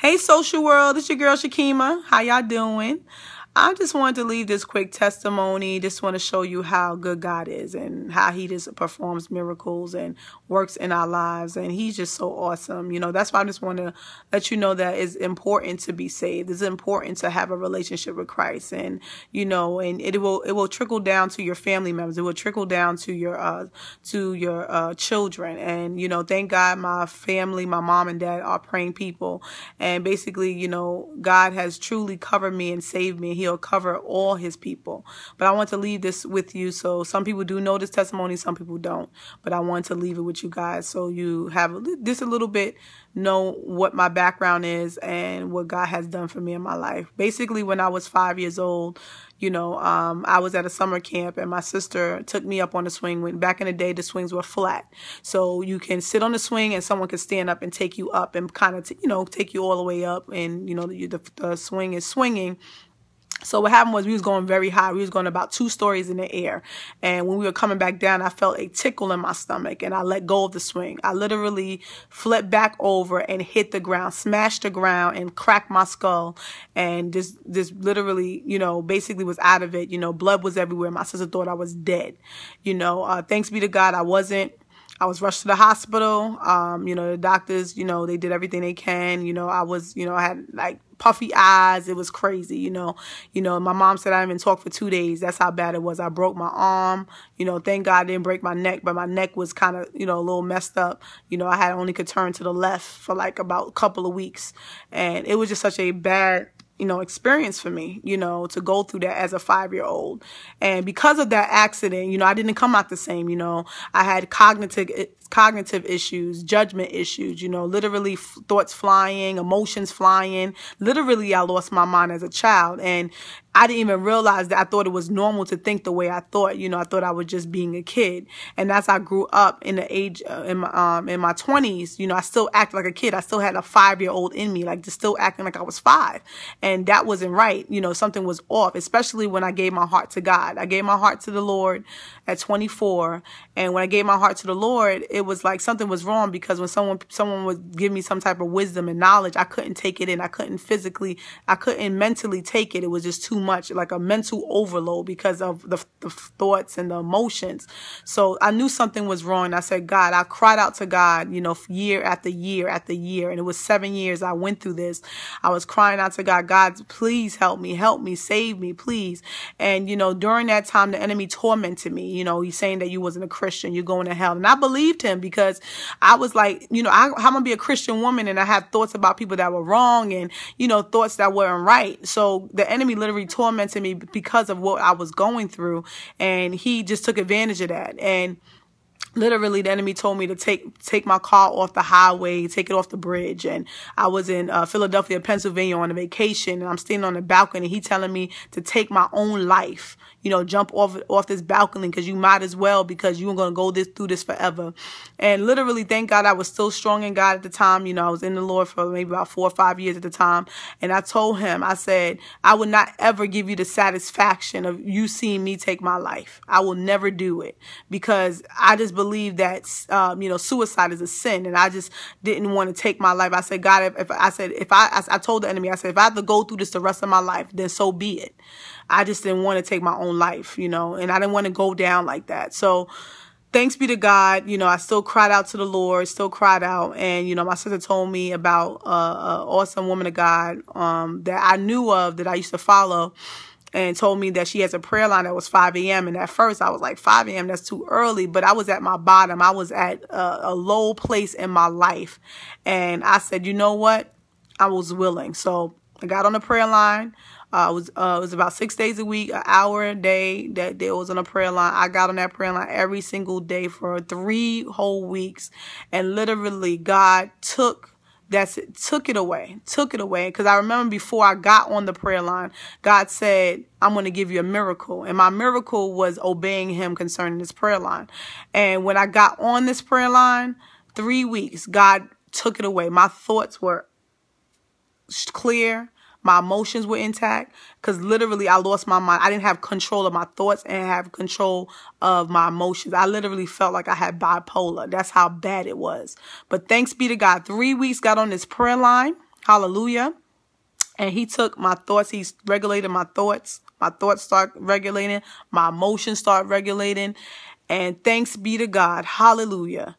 Hey, social world, it's your girl Shakima. How y'all doing? I just wanted to leave this quick testimony. Just want to show you how good God is and how he just performs miracles and works in our lives. And he's just so awesome. You know, that's why I just want to let you know that it's important to be saved. It's important to have a relationship with Christ. And, you know, and it will trickle down to your family members. It will trickle down to your children. And, you know, thank God my family, my mom and dad are praying people. And basically, you know, God has truly covered me and saved me. He'll cover all his people. But I want to leave this with you. So some people do know this testimony, some people don't. But I want to leave it with you guys so you have just a little bit know what my background is and what God has done for me in my life. Basically, when I was 5 years old, you know, I was at a summer camp and my sister took me up on the swing. When back in the day, the swings were flat. So you can sit on the swing and someone can stand up and take you up and kind of, you know, take you all the way up. And, you know, the swing is swinging. So what happened was we was going very high. We was going about 2 stories in the air. And when we were coming back down, I felt a tickle in my stomach and I let go of the swing. I literally flipped back over and hit the ground, smashed the ground and cracked my skull. And just literally, you know, basically was out of it. You know, blood was everywhere. My sister thought I was dead. You know, thanks be to God, I wasn't. I was rushed to the hospital. You know, the doctors, you know, they did everything they can. You know, I had like puffy eyes. It was crazy, you know. My mom said I didn't even talk for 2 days. That's how bad it was. I broke my arm. You know, thank God I didn't break my neck, but my neck was kind of, you know, a little messed up. You know, I only could turn to the left for like about a couple of weeks. And it was just such a bad, you know, experience for me, you know, to go through that as a 5-year-old. And because of that accident, you know, I didn't come out the same, you know. I had cognitive issues, judgment issues, you know, literally thoughts flying, emotions flying. Literally, I lost my mind as a child. And I didn't even realize that. I thought it was normal to think the way I thought. You know, I thought I was just being a kid. And as I grew up in the age in my 20s, you know, I still acted like a kid. I still had a 5-year-old in me, like just still acting like I was 5. And that wasn't right. You know, something was off, especially when I gave my heart to God. I gave my heart to the Lord at 24. And when I gave my heart to the Lord, it was like something was wrong, because when someone would give me some type of wisdom and knowledge, I couldn't take it in. I couldn't mentally take it. It was just too much, like a mental overload because of the thoughts and the emotions. So I knew something was wrong. I said, God, I cried out to God, you know, year after year after year. And it was 7 years I went through this. I was crying out to God, God, please help me, save me, please. And, you know, during that time, the enemy tormented me. You know, he's saying that you wasn't a Christian, you're going to hell. And I believed him, because I was like, you know, I'm going to be a Christian woman and I have thoughts about people that were wrong and, you know, thoughts that weren't right. So the enemy literally tormented me because of what I was going through. And he just took advantage of that. And literally, the enemy told me to take my car off the highway, take it off the bridge. And I was in Philadelphia, Pennsylvania on a vacation, and I'm standing on the balcony. He telling me to take my own life, you know, jump off this balcony, because you might as well, because you're going to go through this forever. And literally, thank God I was still strong in God at the time. You know, I was in the Lord for maybe about 4 or 5 years at the time. And I told him, I said, I would not ever give you the satisfaction of you seeing me take my life. I will never do it, because I just believe that, you know, suicide is a sin. And I just didn't want to take my life. I said, God, I told the enemy, I said, if I have to go through this the rest of my life, then so be it. I just didn't want to take my own life, you know, and I didn't want to go down like that. So thanks be to God, you know, I still cried out to the Lord, still cried out. And, you know, my sister told me about an awesome woman of God that I knew of, that I used to follow, and told me that she has a prayer line that was 5 a.m. And at first I was like, 5 a.m., that's too early. But I was at my bottom. I was at a low place in my life. And I said, you know what? I was willing. So I got on the prayer line. It was about 6 days a week, an hour a day that there was on a prayer line. I got on that prayer line every single day for 3 whole weeks. And literally God took it away. Because I remember before I got on the prayer line, God said, I'm going to give you a miracle. And my miracle was obeying him concerning this prayer line. And when I got on this prayer line, 3 weeks, God took it away. My thoughts were clear. My emotions were intact, because literally I lost my mind. I didn't have control of my thoughts and have control of my emotions. I literally felt like I had bipolar. That's how bad it was. But thanks be to God, 3 weeks got on this prayer line. Hallelujah. And he took my thoughts. He's regulated my thoughts. My thoughts start regulating. My emotions start regulating. And thanks be to God. Hallelujah.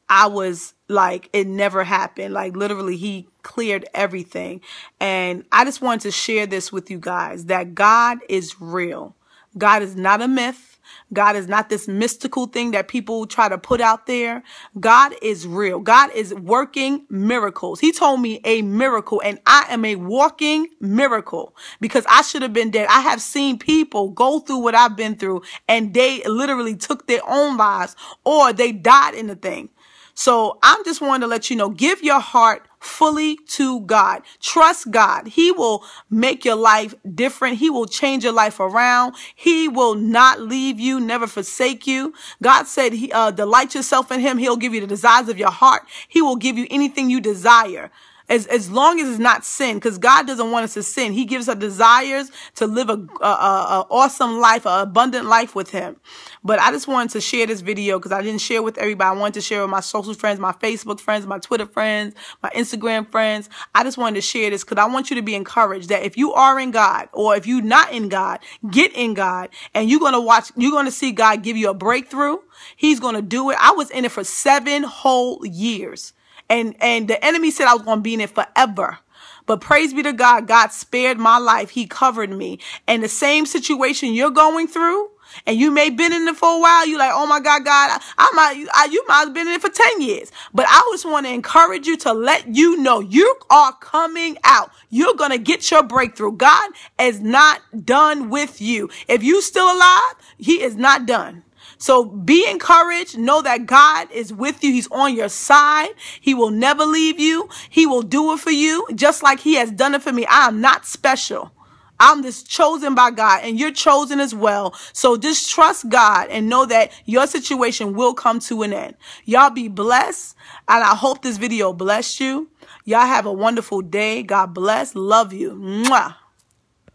I was like, it never happened. Like literally he cleared everything. And I just wanted to share this with you guys, that God is real. God is not a myth. God is not this mystical thing that people try to put out there. God is real. God is working miracles. He told me a miracle, and I am a walking miracle because I should have been dead. I have seen people go through what I've been through, and they literally took their own lives or they died in the thing. So I'm just wanting to let you know, give your heart fully to God. Trust God. He will make your life different. He will change your life around. He will not leave you, never forsake you. God said, delight yourself in him. He'll give you the desires of your heart. He will give you anything you desire. As long as it's not sin, because God doesn't want us to sin. He gives us desires to live a awesome life, an abundant life with him. But I just wanted to share this video because I didn't share with everybody. I wanted to share with my social friends, my Facebook friends, my Twitter friends, my Instagram friends. I just wanted to share this because I want you to be encouraged that if you are in God or if you're not in God, get in God, and you're going to see God give you a breakthrough. He's going to do it. I was in it for 7 whole years. And the enemy said I was going to be in it forever. But praise be to God, God spared my life. He covered me. And the same situation you're going through, and you may have been in it for a while, you're like, oh my God, God, you might have been in it for 10 years. But I just want to encourage you to let you know you are coming out. You're going to get your breakthrough. God is not done with you. If you're still alive, he is not done. So be encouraged. Know that God is with you. He's on your side. He will never leave you. He will do it for you just like he has done it for me. I am not special. I'm just chosen by God, and you're chosen as well. So just trust God and know that your situation will come to an end. Y'all be blessed. And I hope this video blessed you. Y'all have a wonderful day. God bless. Love you. Mwah.